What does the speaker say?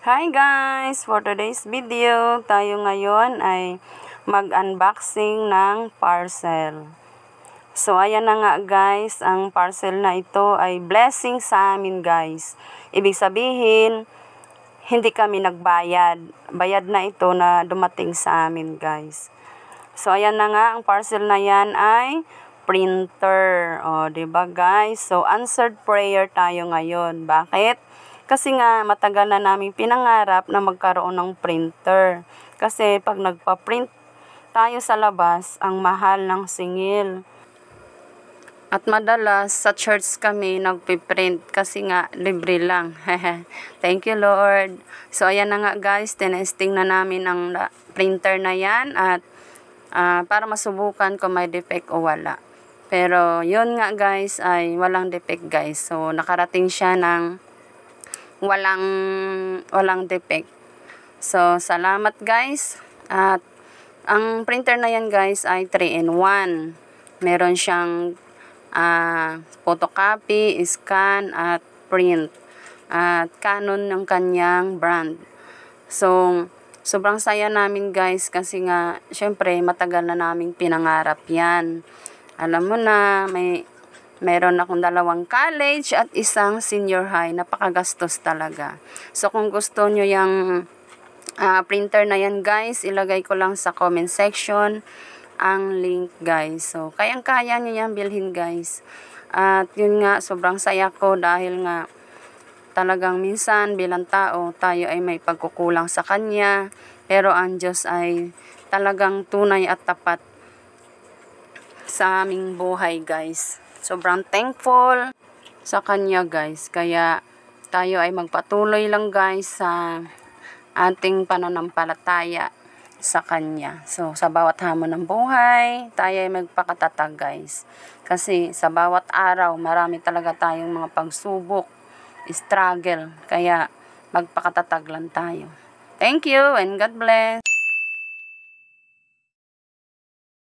Hi guys! For today's video, tayo ngayon ay mag-unboxing ng parcel. So ayan na nga guys, ang parcel na ito ay blessing sa amin guys. Ibig sabihin, hindi kami nagbayad. Bayad na ito na dumating sa amin guys. So ayan na nga, ang parcel na yan ay printer. O, diba guys? So answered prayer tayo ngayon. Bakit? Kasi nga, matagal na namin pinangarap na magkaroon ng printer. Kasi pag nagpa-print tayo sa labas, ang mahal ng singil. At madalas, sa church kami nagpiprint kasi nga, libre lang. Thank you, Lord. So, ayan na nga guys, tinesting na namin ang printer na yan at para masubukan kung may defect o wala. Pero, yun nga guys, ay walang defect guys. So, nakarating siya ng walang defect. So, salamat guys. At ang printer na yan guys ay 3-in-1. Meron siyang photocopy, scan, at print. At Canon ng kanyang brand. So, sobrang saya namin guys kasi nga, syempre, matagal na naming pinangarap yan. Alam mo na, meron akong 2 college at 1 senior high. Napakagastos talaga. So, kung gusto nyo yung printer na yan guys, ilagay ko lang sa comment section ang link guys. So, kayang-kaya nyo yan bilhin guys. At yun nga, sobrang saya ko dahil nga talagang minsan bilang tao, tayo ay may pagkukulang sa Kanya. Pero ang Diyos ay talagang tunay at tapat sa aming buhay guys. Sobrang thankful sa Kanya guys. Kaya tayo ay magpatuloy lang guys sa ating pananampalataya sa Kanya. So sa bawat hamon ng buhay, tayo ay magpakatatag guys. Kasi sa bawat araw, marami talaga tayong mga pagsubok, struggle. Kaya magpakatatag lang tayo. Thank you and God bless.